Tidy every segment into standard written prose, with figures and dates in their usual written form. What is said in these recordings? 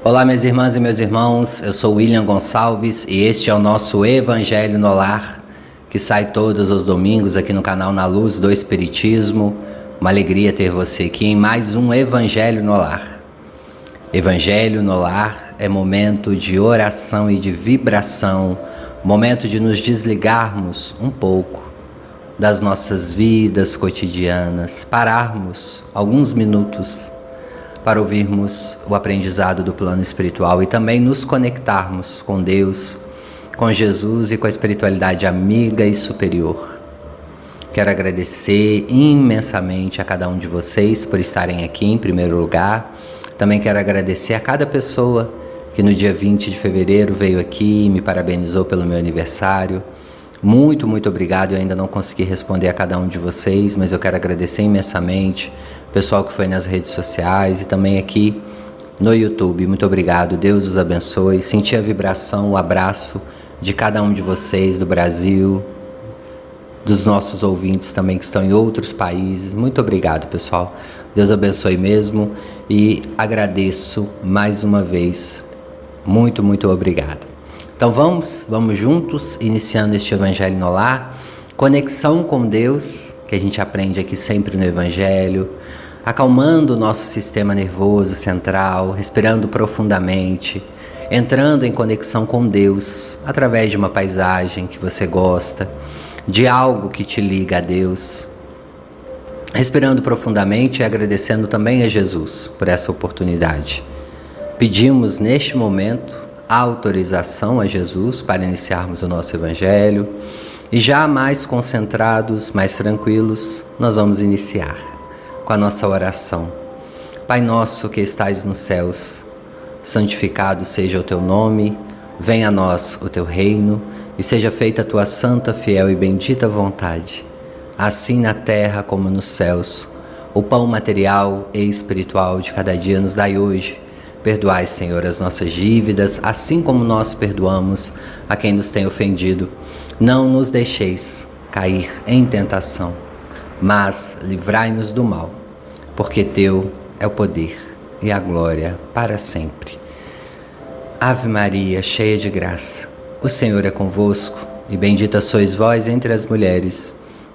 Olá, minhas irmãs e meus irmãos, eu sou William Gonçalves e este é o nosso Evangelho no Lar, que sai todos os domingos aqui no canal Na Luz do Espiritismo. Uma alegria ter você aqui em mais um Evangelho no Lar. Evangelho no Lar é momento de oração e de vibração, momento de nos desligarmos um pouco das nossas vidas cotidianas, pararmos alguns minutos para ouvirmos o aprendizado do plano espiritual e também nos conectarmos com Deus, com Jesus e com a espiritualidade amiga e superior. Quero agradecer imensamente a cada um de vocês por estarem aqui em primeiro lugar. Também quero agradecer a cada pessoa que no dia 20 de fevereiro veio aqui e me parabenizou pelo meu aniversário. Muito obrigado. Eu ainda não consegui responder a cada um de vocês, mas eu quero agradecer imensamente o pessoal que foi nas redes sociais e também aqui no YouTube. Muito obrigado, Deus os abençoe. Senti a vibração, o abraço de cada um de vocês do Brasil, dos nossos ouvintes também que estão em outros países. Muito obrigado, pessoal. Deus abençoe mesmo e agradeço mais uma vez. Muito obrigado. Então vamos juntos, iniciando este Evangelho no Lar, conexão com Deus, que a gente aprende aqui sempre no Evangelho, acalmando o nosso sistema nervoso central, respirando profundamente, entrando em conexão com Deus, através de uma paisagem que você gosta, de algo que te liga a Deus, respirando profundamente e agradecendo também a Jesus por essa oportunidade. Pedimos neste momento a autorização a Jesus para iniciarmos o nosso Evangelho e já mais concentrados, mais tranquilos, nós vamos iniciar com a nossa oração. Pai nosso que estais nos céus, santificado seja o teu nome, venha a nós o teu reino e seja feita a tua santa, fiel e bendita vontade, assim na terra como nos céus. O pão material e espiritual de cada dia nos dai hoje. Perdoai, Senhor, as nossas dívidas, assim como nós perdoamos a quem nos tem ofendido. Não nos deixeis cair em tentação, mas livrai-nos do mal, porque teu é o poder e a glória para sempre. Ave Maria, cheia de graça, o Senhor é convosco, e bendita sois vós entre as mulheres,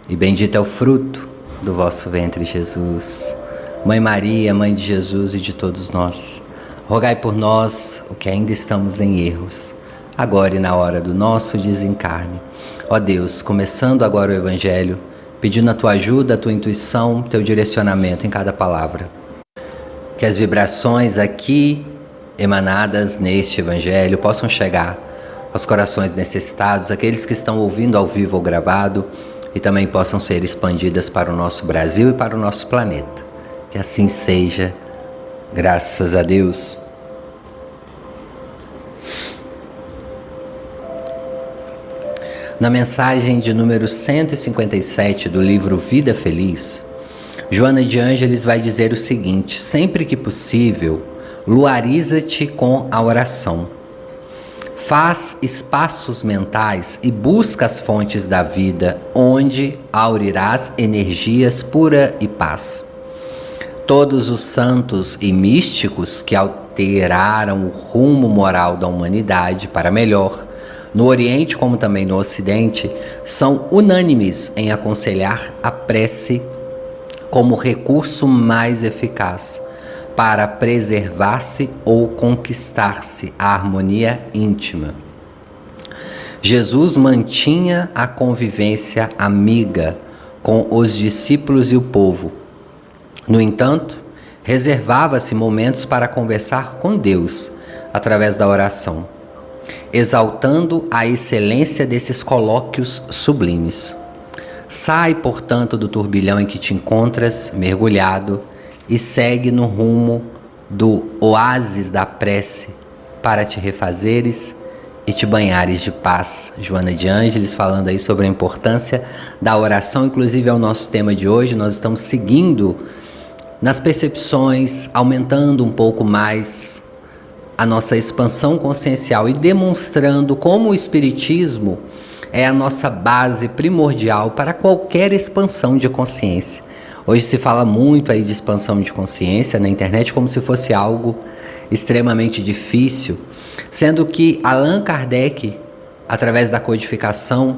e bendito é o fruto do vosso ventre, Jesus. Mãe Maria, Mãe de Jesus e de todos nós, rogai por nós, o que ainda estamos em erros, agora e na hora do nosso desencarne. Ó Deus, começando agora o Evangelho, pedindo a tua ajuda, a tua intuição, teu direcionamento em cada palavra. Que as vibrações aqui emanadas neste Evangelho possam chegar aos corações necessitados, aqueles que estão ouvindo ao vivo ou gravado, e também possam ser expandidas para o nosso Brasil e para o nosso planeta. Que assim seja. Graças a Deus. Na mensagem de número 157 do livro Vida Feliz, Joana de Ângeles vai dizer o seguinte: sempre que possível, luariza-te com a oração. Faz espaços mentais e busca as fontes da vida, onde aurirás energias pura e paz. Todos os santos e místicos que alteraram o rumo moral da humanidade para melhor, no Oriente como também no Ocidente, são unânimes em aconselhar a prece como recurso mais eficaz para preservar-se ou conquistar-se a harmonia íntima. Jesus mantinha a convivência amiga com os discípulos e o povo. No entanto, reservava-se momentos para conversar com Deus através da oração, exaltando a excelência desses colóquios sublimes. Sai, portanto, do turbilhão em que te encontras mergulhado e segue no rumo do oásis da prece para te refazeres e te banhares de paz. Joana de Ângeles falando aí sobre a importância da oração, inclusive é o nosso tema de hoje. Nós estamos seguindo nas percepções, aumentando um pouco mais a nossa expansão consciencial e demonstrando como o Espiritismo é a nossa base primordial para qualquer expansão de consciência. Hoje se fala muito aí de expansão de consciência na internet como se fosse algo extremamente difícil, sendo que Allan Kardec, através da codificação,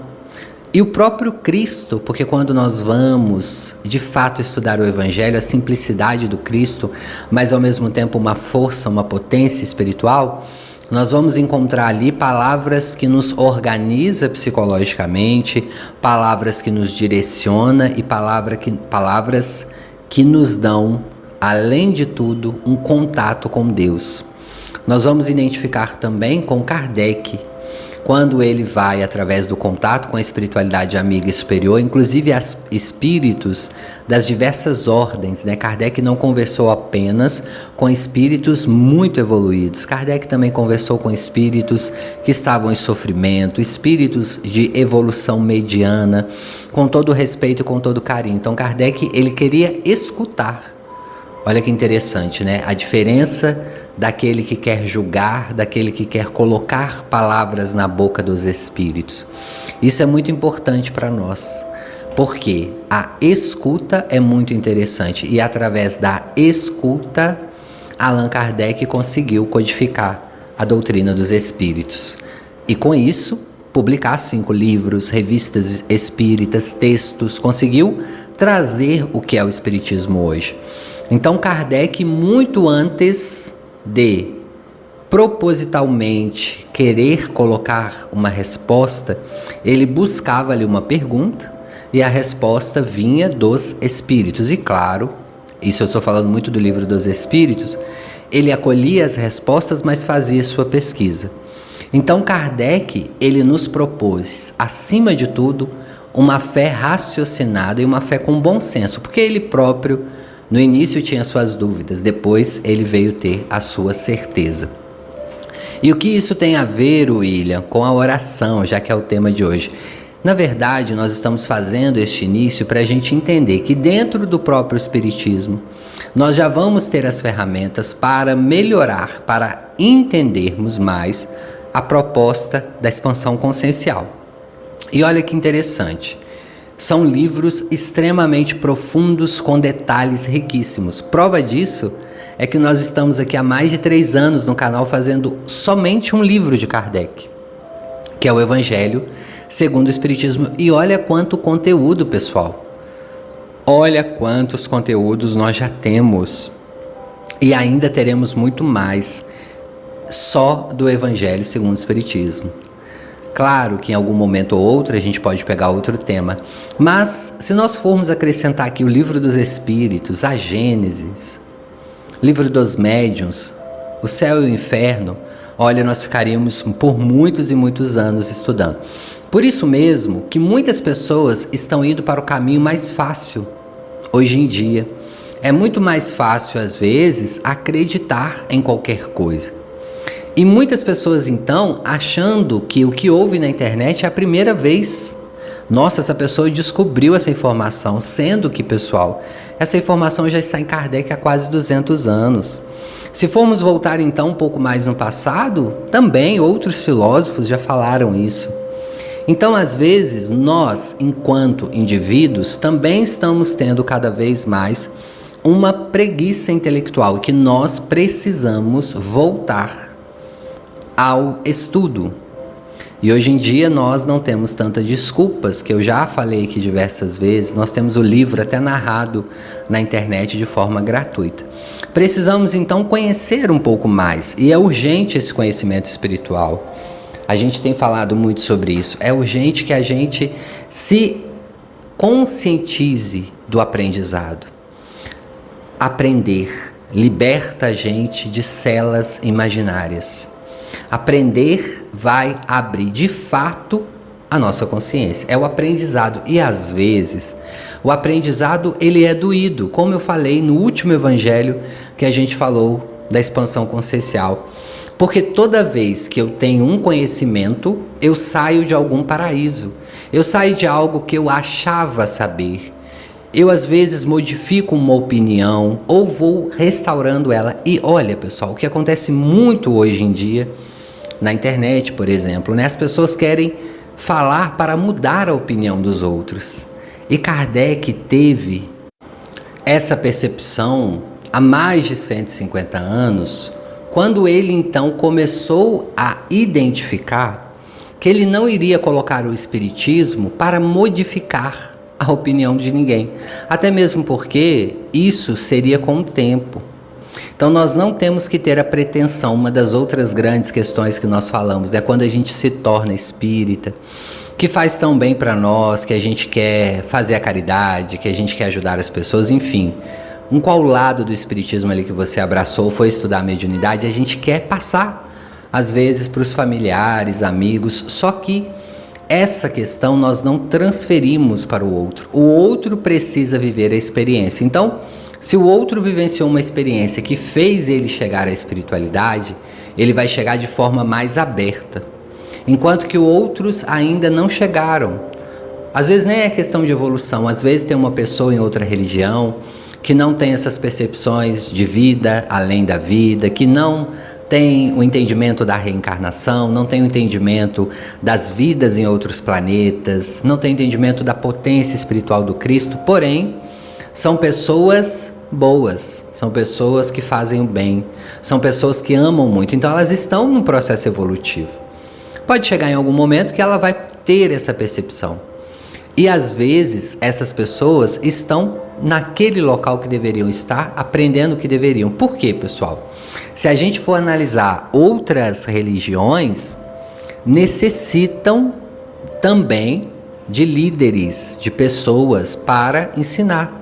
e o próprio Cristo, porque quando nós vamos de fato estudar o Evangelho, a simplicidade do Cristo, mas ao mesmo tempo uma força, uma potência espiritual, nós vamos encontrar ali palavras que nos organiza psicologicamente, palavras que nos direciona e palavras que nos dão, além de tudo, um contato com Deus. Nós vamos identificar também com Kardec, quando ele vai através do contato com a espiritualidade amiga e superior, inclusive as espíritos das diversas ordens, né? Kardec não conversou apenas com espíritos muito evoluídos. Kardec também conversou com espíritos que estavam em sofrimento, espíritos de evolução mediana, com todo respeito e com todo carinho. Então Kardec, ele queria escutar. Olha que interessante, né? A diferença daquele que quer julgar, daquele que quer colocar palavras na boca dos espíritos. Isso é muito importante para nós, porque a escuta é muito interessante e através da escuta, Allan Kardec conseguiu codificar a doutrina dos espíritos. E com isso, publicar 5 livros, revistas espíritas, textos, conseguiu trazer o que é o espiritismo hoje. Então Kardec, muito antes de propositalmente querer colocar uma resposta, ele buscava ali uma pergunta e a resposta vinha dos espíritos. E claro, isso eu estou falando muito do Livro dos Espíritos, ele acolhia as respostas, mas fazia sua pesquisa. Então Kardec, ele nos propôs, acima de tudo, uma fé raciocinada e uma fé com bom senso, porque ele próprio no início tinha suas dúvidas, depois ele veio ter a sua certeza. E o que isso tem a ver, William, com a oração, já que é o tema de hoje? Na verdade, nós estamos fazendo este início para a gente entender que dentro do próprio Espiritismo, nós já vamos ter as ferramentas para melhorar, para entendermos mais a proposta da expansão consciencial. E olha que interessante. São livros extremamente profundos com detalhes riquíssimos. Prova disso é que nós estamos aqui há mais de 3 anos no canal fazendo somente um livro de Kardec, que é o Evangelho segundo o Espiritismo. E olha quanto conteúdo, pessoal. Olha quantos conteúdos nós já temos. E ainda teremos muito mais só do Evangelho segundo o Espiritismo. Claro que em algum momento ou outro a gente pode pegar outro tema, mas se nós formos acrescentar aqui o Livro dos Espíritos, a Gênesis, Livro dos Médiuns, o Céu e o Inferno, olha, nós ficaríamos por muitos e muitos anos estudando. Por isso mesmo que muitas pessoas estão indo para o caminho mais fácil hoje em dia. É muito mais fácil, às vezes, acreditar em qualquer coisa. E muitas pessoas, então, achando que o que houve na internet é a primeira vez. Nossa, essa pessoa descobriu essa informação, sendo que, pessoal, essa informação já está em Kardec há quase 200 anos. Se formos voltar, então, um pouco mais no passado, também outros filósofos já falaram isso. Então, às vezes, nós, enquanto indivíduos, também estamos tendo cada vez mais uma preguiça intelectual, que nós precisamos voltar ao estudo. E hoje em dia nós não temos tantas desculpas, que eu já falei aqui diversas vezes, nós temos o livro até narrado na internet de forma gratuita. Precisamos então conhecer um pouco mais, e é urgente esse conhecimento espiritual. A gente tem falado muito sobre isso, é urgente que a gente se conscientize do aprendizado. Aprender liberta a gente de celas imaginárias. Aprender vai abrir de fato a nossa consciência. É o aprendizado. E às vezes o aprendizado ele é doído, como eu falei no último evangelho que a gente falou da expansão consciencial. Porque toda vez que eu tenho um conhecimento, eu saio de algum paraíso. Eu saio de algo que eu achava saber. Eu às vezes modifico uma opinião ou vou restaurando ela. E olha, pessoal, o que acontece muito hoje em dia na internet, por exemplo, né? As pessoas querem falar para mudar a opinião dos outros. E Kardec teve essa percepção há mais de 150 anos, quando ele então começou a identificar que ele não iria colocar o espiritismo para modificar a opinião de ninguém, até mesmo porque isso seria com o tempo. Então nós não temos que ter a pretensão, uma das outras grandes questões que nós falamos, né, quando a gente se torna espírita, que faz tão bem para nós, que a gente quer fazer a caridade, que a gente quer ajudar as pessoas, enfim. Qual lado do espiritismo ali que você abraçou, foi estudar a mediunidade, a gente quer passar, às vezes, para os familiares, amigos, só que essa questão nós não transferimos para o outro. O outro precisa viver a experiência. Então, se o outro vivenciou uma experiência que fez ele chegar à espiritualidade, ele vai chegar de forma mais aberta. Enquanto que outros ainda não chegaram. Às vezes nem é questão de evolução, às vezes tem uma pessoa em outra religião que não tem essas percepções de vida além da vida, que não tem o entendimento da reencarnação, não tem o entendimento das vidas em outros planetas, não tem o entendimento da potência espiritual do Cristo, porém, são pessoas boas, são pessoas que fazem o bem, são pessoas que amam muito, então elas estão num processo evolutivo. Pode chegar em algum momento que ela vai ter essa percepção. E às vezes essas pessoas estão naquele local que deveriam estar, aprendendo o que deveriam. Por quê, pessoal? Se a gente for analisar outras religiões, necessitam também de líderes, de pessoas para ensinar.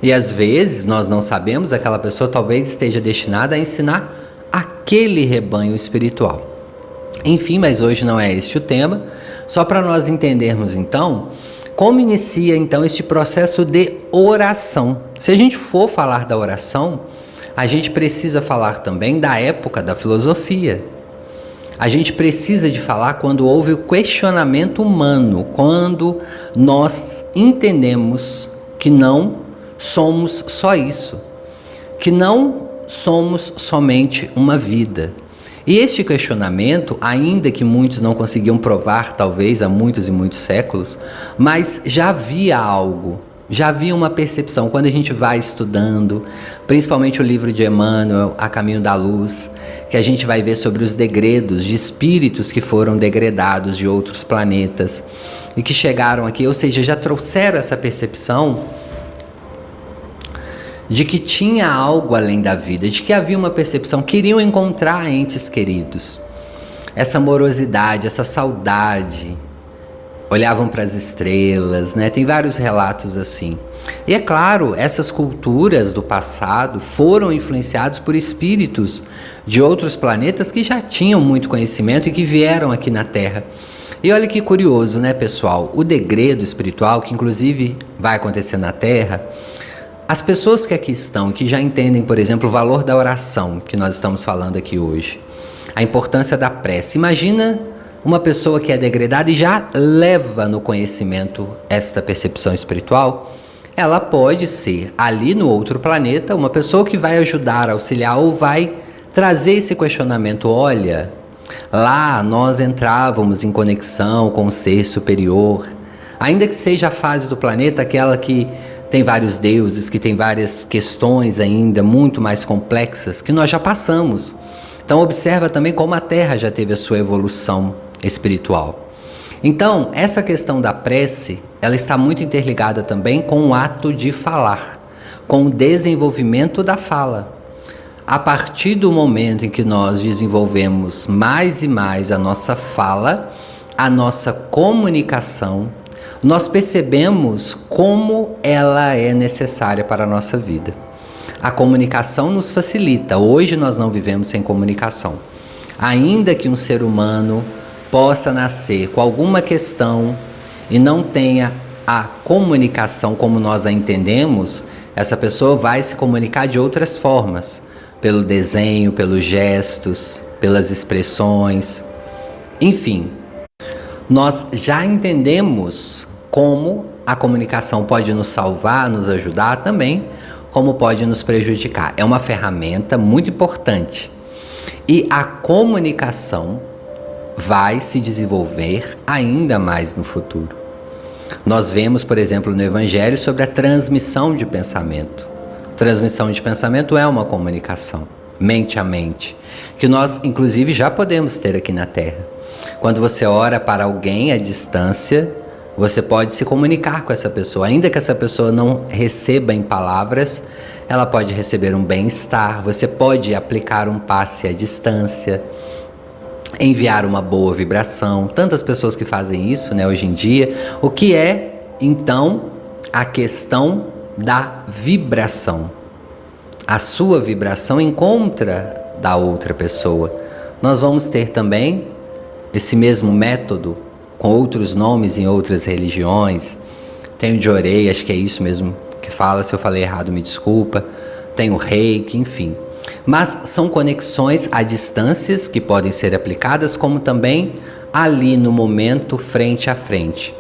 E às vezes nós não sabemos, aquela pessoa talvez esteja destinada a ensinar aquele rebanho espiritual. Enfim, mas hoje não é este o tema. Só para nós entendermos então, como inicia então este processo de oração. Se a gente for falar da oração, a gente precisa falar também da época da filosofia. A gente precisa de falar quando houve o questionamento humano, quando nós entendemos que não somos só isso, que não somos somente uma vida. E este questionamento, ainda que muitos não conseguiam provar, talvez há muitos e muitos séculos, mas já havia algo, já havia uma percepção. Quando a gente vai estudando, principalmente o livro de Emmanuel, A Caminho da Luz, que a gente vai ver sobre os degredos de espíritos que foram degredados de outros planetas e que chegaram aqui, ou seja, já trouxeram essa percepção de que tinha algo além da vida, de que havia uma percepção, queriam encontrar entes queridos. Essa amorosidade, essa saudade, olhavam para as estrelas, né? Tem vários relatos assim. E é claro, essas culturas do passado foram influenciados por espíritos de outros planetas que já tinham muito conhecimento e que vieram aqui na Terra. E olha que curioso, né, pessoal? O degredo espiritual, que inclusive vai acontecer na Terra, as pessoas que aqui estão, que já entendem, por exemplo, o valor da oração, que nós estamos falando aqui hoje, a importância da prece. Imagina uma pessoa que é degradada e já leva no conhecimento esta percepção espiritual. Ela pode ser, ali no outro planeta, uma pessoa que vai ajudar, auxiliar ou vai trazer esse questionamento. Olha, lá nós entrávamos em conexão com o ser superior, ainda que seja a fase do planeta, aquela que tem vários deuses, que tem várias questões ainda muito mais complexas, que nós já passamos. Então observa também como a Terra já teve a sua evolução espiritual. Então, essa questão da prece, ela está muito interligada também com o ato de falar, com o desenvolvimento da fala. A partir do momento em que nós desenvolvemos mais e mais a nossa fala, a nossa comunicação, nós percebemos como ela é necessária para a nossa vida. A comunicação nos facilita. Hoje nós não vivemos sem comunicação. Ainda que um ser humano possa nascer com alguma questão e não tenha a comunicação como nós a entendemos, essa pessoa vai se comunicar de outras formas, pelo desenho, pelos gestos, pelas expressões, enfim. Nós já entendemos como a comunicação pode nos salvar, nos ajudar também, como pode nos prejudicar. É uma ferramenta muito importante. E a comunicação vai se desenvolver ainda mais no futuro. Nós vemos, por exemplo, no Evangelho sobre a transmissão de pensamento. Transmissão de pensamento é uma comunicação. mente a mente, que nós inclusive já podemos ter aqui na Terra. Quando você ora para alguém à distância, você pode se comunicar com essa pessoa, ainda que essa pessoa não receba em palavras, ela pode receber um bem-estar, você pode aplicar um passe à distância, enviar uma boa vibração. Tantas pessoas que fazem isso, né, hoje em dia. O que é, então, a questão da vibração? A sua vibração encontra da outra pessoa. Nós vamos ter também esse mesmo método com outros nomes em outras religiões. Tem o Jorei, acho que é isso mesmo que fala, se eu falei errado me desculpa. Tem o Reiki, enfim. Mas são conexões a distâncias que podem ser aplicadas, como também ali no momento, frente a frente.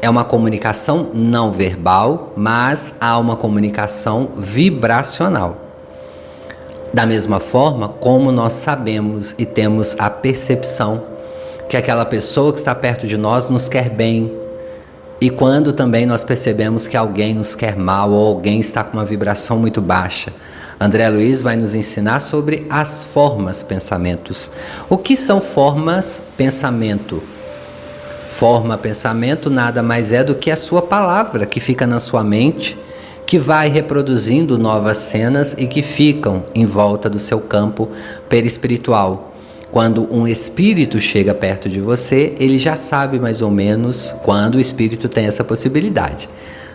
É uma comunicação não verbal, mas há uma comunicação vibracional. Da mesma forma como nós sabemos e temos a percepção que aquela pessoa que está perto de nós nos quer bem, e quando também nós percebemos que alguém nos quer mal ou alguém está com uma vibração muito baixa. André Luiz vai nos ensinar sobre as formas pensamentos. O que são formas pensamento? Forma pensamento nada mais é do que a sua palavra que fica na sua mente, que vai reproduzindo novas cenas e que ficam em volta do seu campo perispiritual. Quando um espírito chega perto de você, ele já sabe mais ou menos quando o espírito tem essa possibilidade.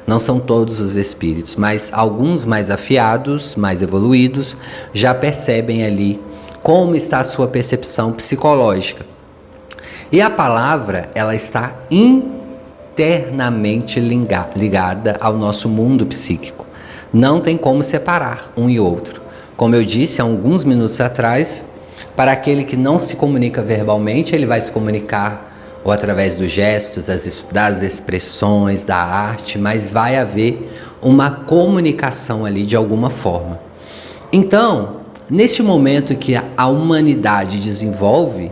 Não são todos os espíritos, mas alguns mais afiados, mais evoluídos, já percebem ali como está a sua percepção psicológica. E a palavra, ela está internamente ligada ao nosso mundo psíquico. Não tem como separar um e outro. Como eu disse há alguns minutos atrás, para aquele que não se comunica verbalmente, ele vai se comunicar ou através dos gestos, das expressões, da arte, mas vai haver uma comunicação ali de alguma forma. Então, neste momento em que a humanidade desenvolve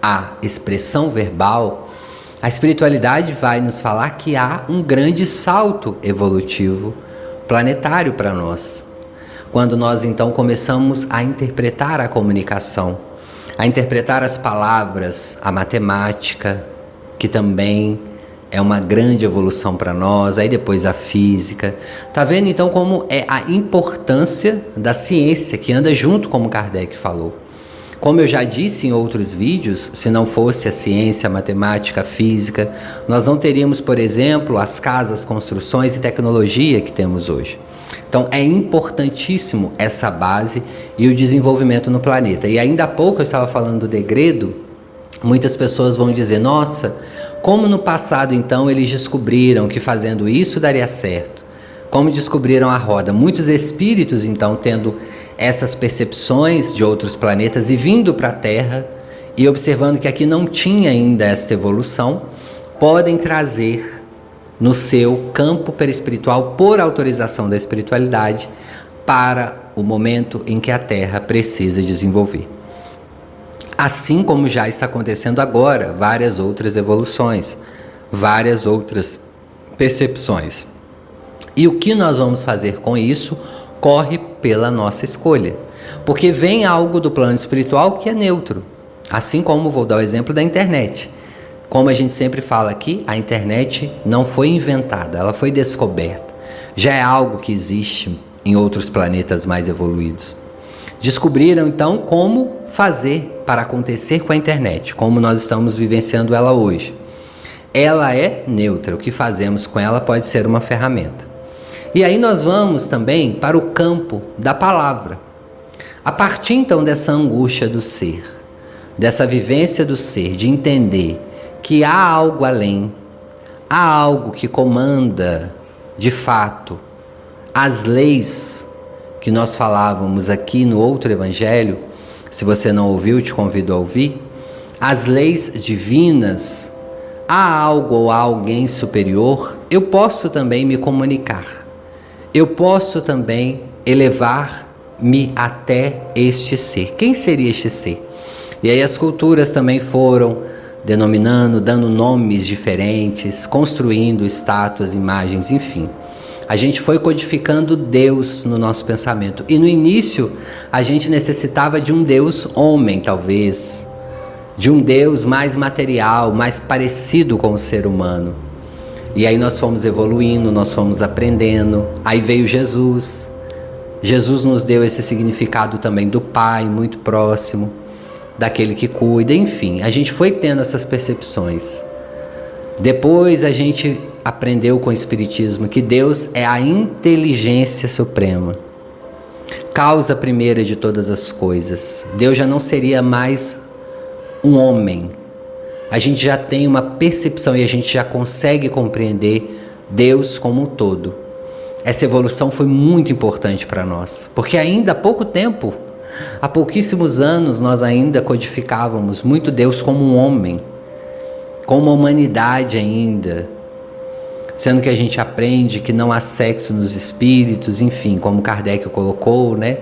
a expressão verbal, a espiritualidade vai nos falar que há um grande salto evolutivo planetário para nós. Quando nós então começamos a interpretar a comunicação, a interpretar as palavras, a matemática, que também é uma grande evolução para nós, aí depois a física. Tá vendo então como é a importância da ciência que anda junto, como Kardec falou. Como eu já disse em outros vídeos, se não fosse a ciência, a matemática, a física, nós não teríamos, por exemplo, as casas, construções e tecnologia que temos hoje. Então é importantíssimo essa base e o desenvolvimento no planeta. E ainda há pouco eu estava falando do degredo, muitas pessoas vão dizer, nossa, como no passado então eles descobriram que fazendo isso daria certo. Como descobriram a roda. Muitos espíritos então tendo essas percepções de outros planetas e vindo para a Terra e observando que aqui não tinha ainda esta evolução, podem trazer no seu campo perispiritual, por autorização da espiritualidade, para o momento em que a Terra precisa desenvolver. Assim como já está acontecendo agora, várias outras evoluções, várias outras percepções. E o que nós vamos fazer com isso corre pela nossa escolha. Porque vem algo do plano espiritual que é neutro. Assim como vou dar o exemplo da internet. Como a gente sempre fala aqui, a internet não foi inventada, ela foi descoberta. Já é algo que existe em outros planetas mais evoluídos. Descobriram então como fazer para acontecer com a internet, como nós estamos vivenciando ela hoje. Ela é neutra, o que fazemos com ela pode ser uma ferramenta. E aí nós vamos também para o campo da palavra. A partir então dessa angústia do ser, dessa vivência do ser, de entender que há algo além, há algo que comanda, de fato, as leis que nós falávamos aqui no outro evangelho. Se você não ouviu, te convido a ouvir. As leis divinas, há algo ou há alguém superior, eu posso também me comunicar. Eu posso também elevar-me até este ser. Quem seria este ser? E aí as culturas também foram denominando, dando nomes diferentes, construindo estátuas, imagens, enfim. A gente foi codificando Deus no nosso pensamento. E no início, a gente necessitava de um Deus homem, talvez. De um Deus mais material, mais parecido com o ser humano. E aí nós fomos evoluindo, nós fomos aprendendo. Aí veio Jesus. Jesus nos deu esse significado também do Pai, muito próximo, daquele que cuida, enfim. A gente foi tendo essas percepções. Depois a gente aprendeu com o Espiritismo que Deus é a inteligência suprema, causa primeira de todas as coisas. Deus já não seria mais um homem. A gente já tem uma percepção e a gente já consegue compreender Deus como um todo. Essa evolução foi muito importante para nós, porque ainda há pouco tempo, há pouquíssimos anos, nós ainda codificávamos muito Deus como um homem, como uma humanidade ainda, sendo que a gente aprende que não há sexo nos espíritos, enfim, como Kardec colocou, né?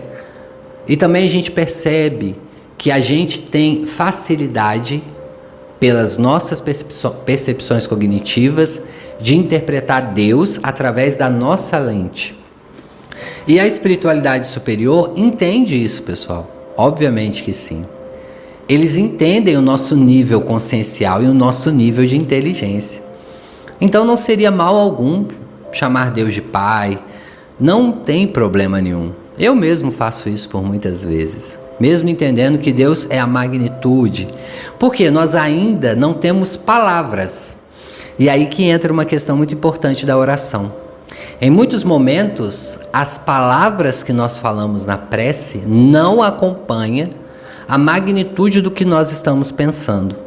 E também a gente percebe que a gente tem facilidade, pelas nossas percepções cognitivas, de interpretar Deus através da nossa lente. E a espiritualidade superior entende isso, pessoal. Obviamente que sim. Eles entendem o nosso nível consciencial e o nosso nível de inteligência. Então não seria mal algum chamar Deus de Pai. Não tem problema nenhum. Eu mesmo faço isso por muitas vezes. Mesmo entendendo que Deus é a magnitude. Porque nós ainda não temos palavras. E aí que entra uma questão muito importante da oração. Em muitos momentos, as palavras que nós falamos na prece não acompanham a magnitude do que nós estamos pensando.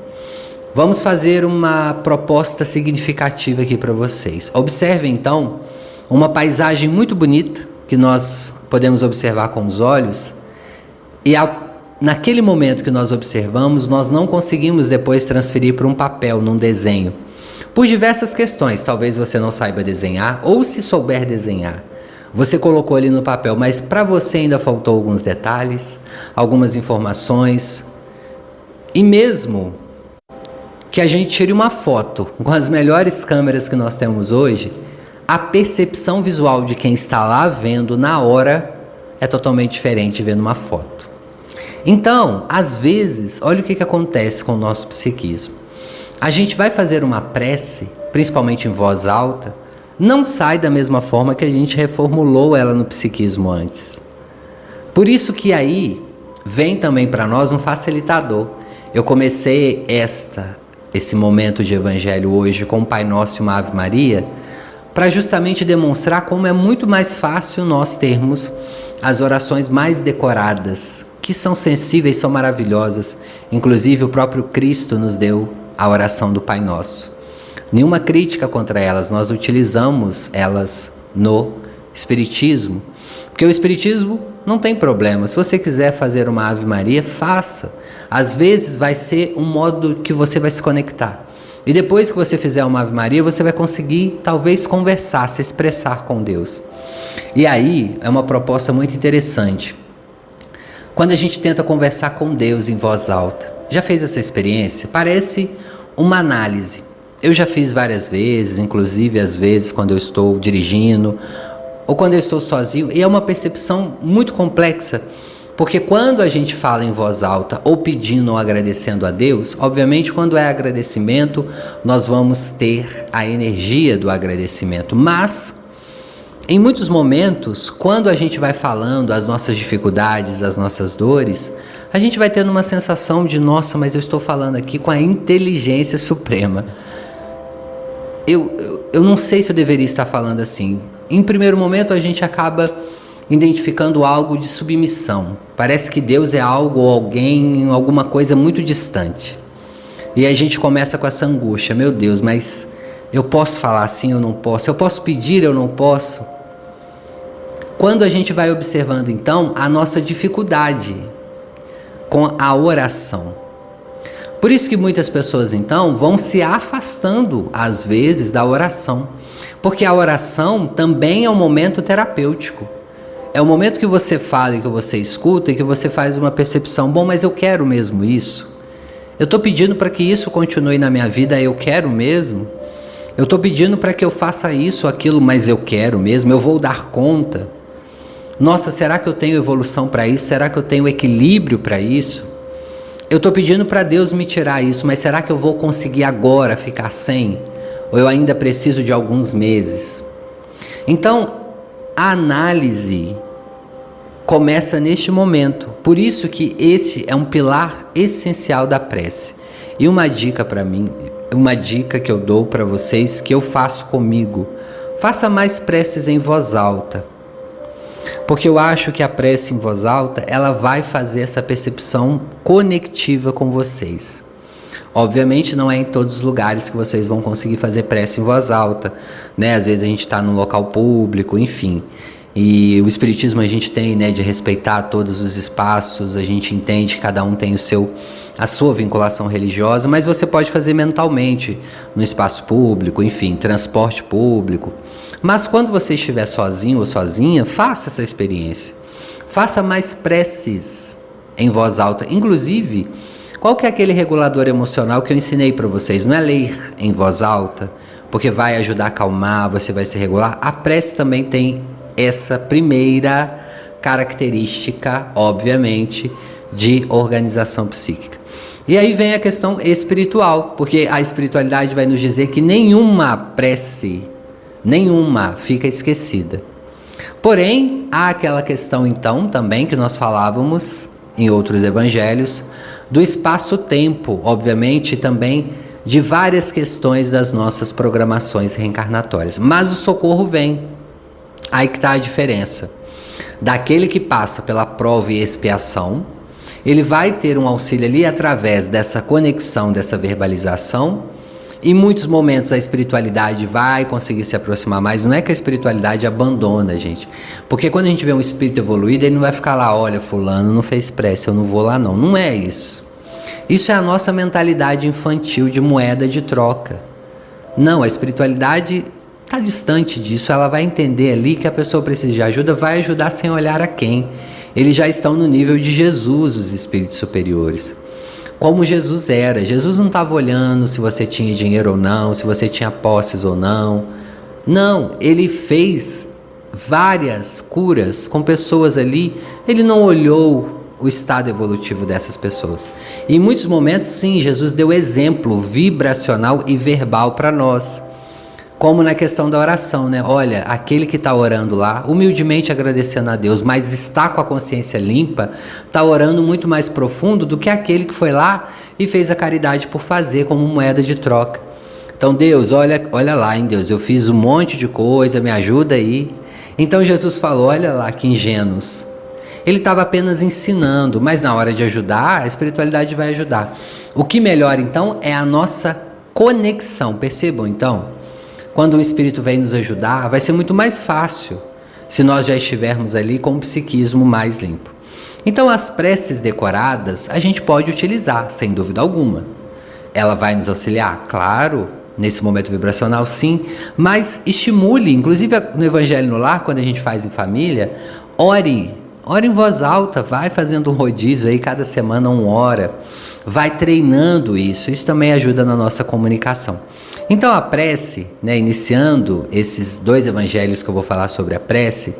Vamos fazer uma proposta significativa aqui para vocês. Observem então uma paisagem muito bonita que nós podemos observar com os olhos e naquele momento que nós observamos, nós não conseguimos depois transferir para um papel, num desenho. Por diversas questões, talvez você não saiba desenhar ou se souber desenhar. Você colocou ali no papel, mas para você ainda faltou alguns detalhes, algumas informações. E mesmo que a gente tire uma foto com as melhores câmeras que nós temos hoje, a percepção visual de quem está lá vendo na hora é totalmente diferente de vendo uma foto. Então, às vezes, olha o que acontece com o nosso psiquismo. A gente vai fazer uma prece, principalmente em voz alta, não sai da mesma forma que a gente reformulou ela no psiquismo antes. Por isso que aí vem também para nós um facilitador. Eu comecei esse momento de evangelho hoje com o Pai Nosso e uma Ave Maria, para justamente demonstrar como é muito mais fácil nós termos as orações mais decoradas, que são sensíveis, são maravilhosas. Inclusive o próprio Cristo nos deu a oração do Pai Nosso. Nenhuma crítica contra elas, nós utilizamos elas no Espiritismo, porque o Espiritismo não tem problema. Se você quiser fazer uma Ave Maria, faça. Às vezes vai ser um modo que você vai se conectar. E depois que você fizer uma Ave Maria, você vai conseguir talvez conversar, se expressar com Deus. E aí é uma proposta muito interessante. Quando a gente tenta conversar com Deus em voz alta, já fez essa experiência? Parece uma análise. Eu já fiz várias vezes, inclusive às vezes quando eu estou dirigindo ou quando eu estou sozinho, e é uma percepção muito complexa, porque quando a gente fala em voz alta ou pedindo ou agradecendo a Deus, obviamente quando é agradecimento, nós vamos ter a energia do agradecimento, mas em muitos momentos, quando a gente vai falando as nossas dificuldades, as nossas dores, a gente vai tendo uma sensação de, nossa, mas eu estou falando aqui com a inteligência suprema. Eu não sei se eu deveria estar falando assim. Em primeiro momento, a gente acaba identificando algo de submissão. Parece que Deus é algo ou alguém, alguma coisa muito distante. E aí a gente começa com essa angústia. Meu Deus, mas eu posso falar assim ou não posso? Eu posso pedir ou não posso? Quando a gente vai observando, então, a nossa dificuldade com a oração. Por isso que muitas pessoas, então, vão se afastando, às vezes, da oração. Porque a oração também é um momento terapêutico. É o momento que você fala e que você escuta e que você faz uma percepção. Bom, mas eu quero mesmo isso? Eu estou pedindo para que isso continue na minha vida, eu quero mesmo? Eu estou pedindo para que eu faça isso, aquilo, mas eu quero mesmo, eu vou dar conta. Nossa, será que eu tenho evolução para isso? Será que eu tenho equilíbrio para isso? Eu estou pedindo para Deus me tirar isso, mas será que eu vou conseguir agora ficar sem? Ou eu ainda preciso de alguns meses? Então, a análise começa neste momento. Por isso que esse é um pilar essencial da prece. E uma dica para mim, uma dica que eu dou para vocês, que eu faço comigo: faça mais preces em voz alta. Porque eu acho que a prece em voz alta, ela vai fazer essa percepção conectiva com vocês. Obviamente não é em todos os lugares que vocês vão conseguir fazer prece em voz alta, né? Às vezes a gente está num local público, enfim. E o Espiritismo a gente tem, né, de respeitar todos os espaços, a gente entende que cada um tem a sua vinculação religiosa, mas você pode fazer mentalmente, no espaço público, enfim, transporte público. Mas quando você estiver sozinho ou sozinha, faça essa experiência. Faça mais preces em voz alta. Inclusive, qual que é aquele regulador emocional que eu ensinei para vocês? Não é ler em voz alta, porque vai ajudar a acalmar, você vai se regular. A prece também tem essa primeira característica, obviamente, de organização psíquica. E aí vem a questão espiritual, porque a espiritualidade vai nos dizer que nenhuma prece, nenhuma fica esquecida. Porém, há aquela questão então também que nós falávamos em outros evangelhos, do espaço-tempo, obviamente também de várias questões das nossas programações reencarnatórias. Mas o socorro vem. Aí que está a diferença. Daquele que passa pela prova e expiação, ele vai ter um auxílio ali através dessa conexão, dessa verbalização. Em muitos momentos a espiritualidade vai conseguir se aproximar mais. Não é que a espiritualidade abandona a gente. Porque quando a gente vê um espírito evoluído, ele não vai ficar lá, olha, fulano não fez prece, eu não vou lá não. Não é isso. Isso é a nossa mentalidade infantil de moeda de troca. Não, a espiritualidade está distante disso, ela vai entender ali que a pessoa precisa de ajuda, vai ajudar sem olhar a quem. Eles já estão no nível de Jesus, os espíritos superiores. Como Jesus era. Jesus não estava olhando se você tinha dinheiro ou não, se você tinha posses ou não. Não, ele fez várias curas com pessoas ali, ele não olhou o estado evolutivo dessas pessoas. E em muitos momentos, sim, Jesus deu exemplo vibracional e verbal para nós. Como na questão da oração, né? Olha, aquele que está orando lá, humildemente agradecendo a Deus, mas está com a consciência limpa, está orando muito mais profundo do que aquele que foi lá e fez a caridade por fazer como moeda de troca. Então, Deus, olha lá, hein, Deus, eu fiz um monte de coisa, me ajuda aí. Então Jesus falou, olha lá que ingênuos. Ele estava apenas ensinando, mas na hora de ajudar, a espiritualidade vai ajudar. O que melhora então é a nossa conexão, percebam então? Quando o Espírito vem nos ajudar, vai ser muito mais fácil se nós já estivermos ali com um psiquismo mais limpo. Então as preces decoradas a gente pode utilizar, sem dúvida alguma. Ela vai nos auxiliar? Claro, nesse momento vibracional sim, mas estimule, inclusive no Evangelho no Lar, quando a gente faz em família, ore em voz alta, vai fazendo um rodízio aí, cada semana 1 hora, vai treinando isso também ajuda na nossa comunicação. Então a prece, né, iniciando esses 2 evangelhos que eu vou falar sobre a prece,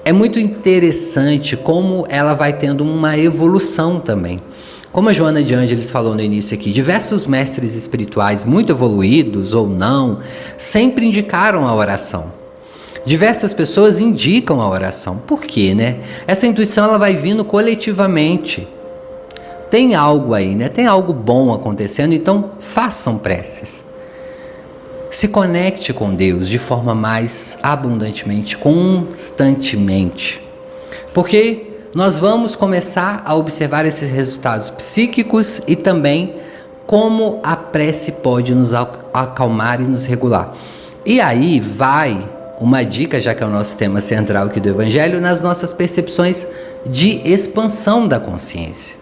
é muito interessante como ela vai tendo uma evolução também. Como a Joana de Ângeles falou no início aqui, diversos mestres espirituais muito evoluídos ou não, sempre indicaram a oração. Diversas pessoas indicam a oração. Por quê, né? Essa intuição ela vai vindo coletivamente. Tem algo aí, né? Tem algo bom acontecendo, então façam preces. Se conecte com Deus de forma mais abundantemente, constantemente. Porque nós vamos começar a observar esses resultados psíquicos e também como a prece pode nos acalmar e nos regular. E aí vai uma dica, já que é o nosso tema central aqui do Evangelho, nas nossas percepções de expansão da consciência.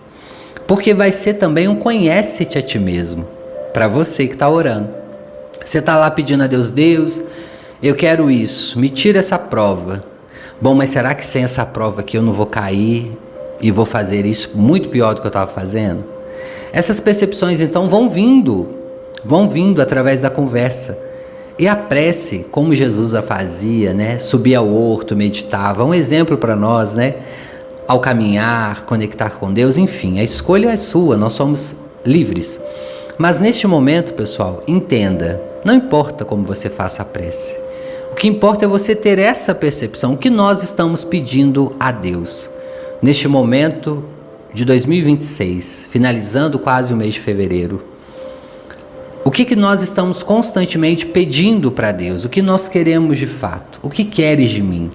Porque vai ser também um conhece-te a ti mesmo, para você que está orando. Você está lá pedindo a Deus, Deus, eu quero isso, me tira essa prova. Bom, mas será que sem essa prova aqui eu não vou cair e vou fazer isso muito pior do que eu estava fazendo? Essas percepções então vão vindo através da conversa. E a prece, como Jesus a fazia, né? Subir ao horto, meditava, um exemplo para nós, né? Ao caminhar, conectar com Deus, enfim, a escolha é sua, nós somos livres. Mas neste momento, pessoal, entenda, não importa como você faça a prece. O que importa é você ter essa percepção, o que nós estamos pedindo a Deus. Neste momento de 2026, finalizando quase o mês de fevereiro, o que nós estamos constantemente pedindo para Deus? O que nós queremos de fato? O que queres de mim?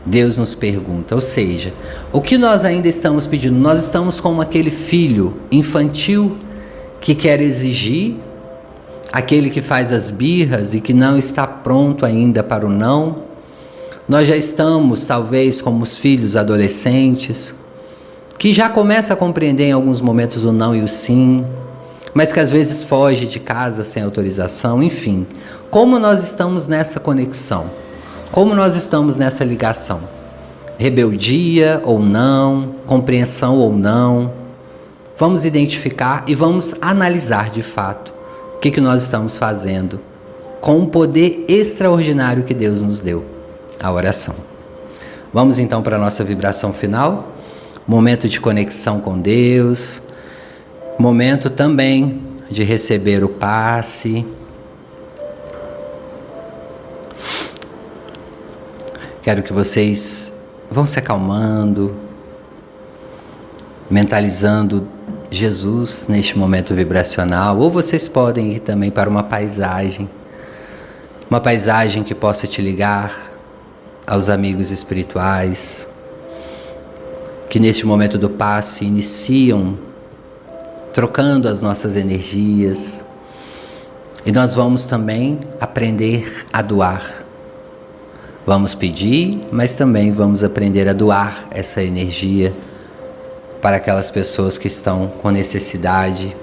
Deus nos pergunta, ou seja, o que nós ainda estamos pedindo? Nós estamos como aquele filho infantil que quer exigir, aquele que faz as birras e que não está pronto ainda para o não. Nós já estamos, talvez, como os filhos adolescentes, que já começa a compreender em alguns momentos o não e o sim, mas que às vezes foge de casa sem autorização, enfim. Como nós estamos nessa conexão? Como nós estamos nessa ligação? Rebeldia ou não? Compreensão ou não? Vamos identificar e vamos analisar de fato o que nós estamos fazendo com o poder extraordinário que Deus nos deu, a oração. Vamos então para a nossa vibração final, momento de conexão com Deus, momento também de receber o passe. Quero que vocês vão se acalmando, mentalizando Jesus neste momento vibracional, ou vocês podem ir também para uma paisagem que possa te ligar aos amigos espirituais, que neste momento do passe iniciam trocando as nossas energias, e nós vamos também aprender a doar. Vamos pedir, mas também vamos aprender a doar essa energia para aquelas pessoas que estão com necessidade.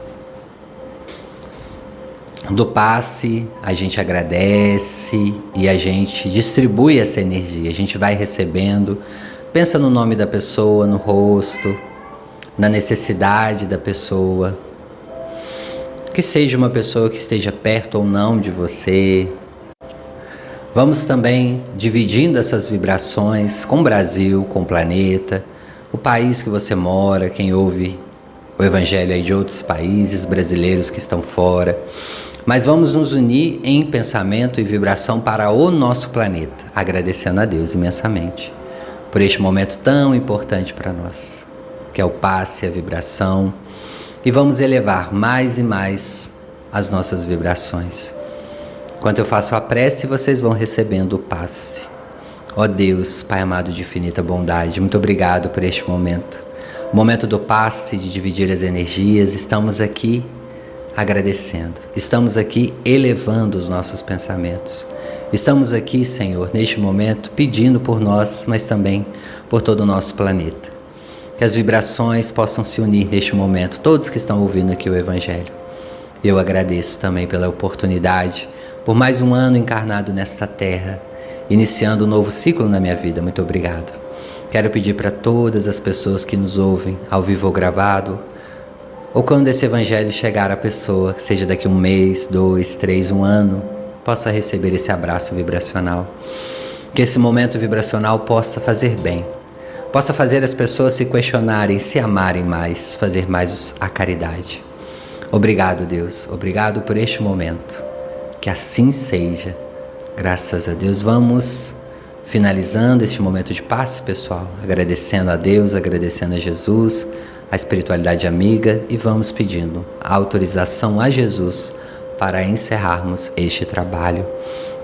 Do passe, a gente agradece e a gente distribui essa energia, a gente vai recebendo, pensa no nome da pessoa, no rosto, na necessidade da pessoa, que seja uma pessoa que esteja perto ou não de você. Vamos também dividindo essas vibrações com o Brasil, com o planeta, o país que você mora, quem ouve o Evangelho aí de outros países, brasileiros que estão fora. Mas vamos nos unir em pensamento e vibração para o nosso planeta, agradecendo a Deus imensamente por este momento tão importante para nós, que é o passe, a vibração, e vamos elevar mais e mais as nossas vibrações. Enquanto eu faço a prece, vocês vão recebendo o passe. Ó Deus, Pai amado de infinita bondade, muito obrigado por este momento. O momento do passe, de dividir as energias, estamos aqui agradecendo, estamos aqui elevando os nossos pensamentos. Estamos aqui, Senhor, neste momento, pedindo por nós, mas também por todo o nosso planeta. Que as vibrações possam se unir neste momento, todos que estão ouvindo aqui o Evangelho. Eu agradeço também pela oportunidade, por mais um ano encarnado nesta terra, iniciando um novo ciclo na minha vida. Muito obrigado. Quero pedir para todas as pessoas que nos ouvem, ao vivo ou gravado, ou quando esse Evangelho chegar à pessoa, seja daqui um mês, 2, 3, um ano, possa receber esse abraço vibracional. Que esse momento vibracional possa fazer bem, possa fazer as pessoas se questionarem, se amarem mais, fazer mais a caridade. Obrigado, Deus. Obrigado por este momento. Que assim seja. Graças a Deus. Vamos finalizando este momento de passe, pessoal. Agradecendo a Deus, agradecendo a Jesus, a espiritualidade amiga, e vamos pedindo a autorização a Jesus para encerrarmos este trabalho.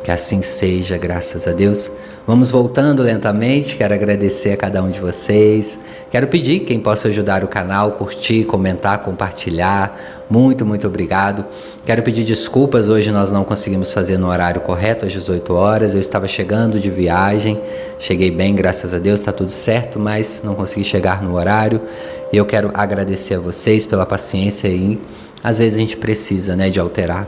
Que assim seja, graças a Deus. Vamos voltando lentamente, quero agradecer a cada um de vocês. Quero pedir quem possa ajudar o canal, curtir, comentar, compartilhar. Muito, muito obrigado. Quero pedir desculpas, hoje nós não conseguimos fazer no horário correto, às 18 horas. Eu estava chegando de viagem, cheguei bem, graças a Deus, está tudo certo, mas não consegui chegar no horário. E eu quero agradecer a vocês pela paciência e às vezes a gente precisa, né, de alterar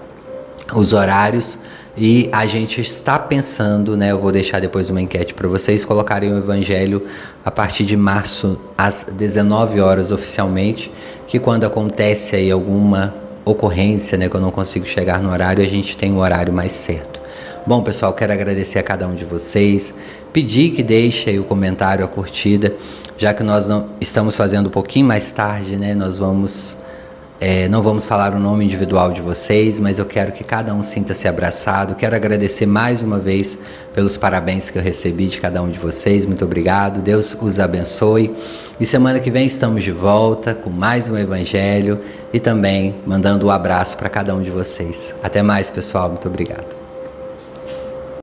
os horários. E a gente está pensando, né, eu vou deixar depois uma enquete para vocês colocarem o Evangelho a partir de março às 19 horas oficialmente, que quando acontece aí alguma ocorrência, né, que eu não consigo chegar no horário, a gente tem um horário mais certo. Bom, pessoal, quero agradecer a cada um de vocês, pedir que deixe aí o comentário, a curtida, já que nós estamos fazendo um pouquinho mais tarde, né, nós não vamos falar o nome individual de vocês, mas eu quero que cada um sinta-se abraçado. Quero agradecer mais uma vez pelos parabéns que eu recebi de cada um de vocês. Muito obrigado. Deus os abençoe. E semana que vem estamos de volta com mais um Evangelho e também mandando um abraço para cada um de vocês. Até mais, pessoal. Muito obrigado.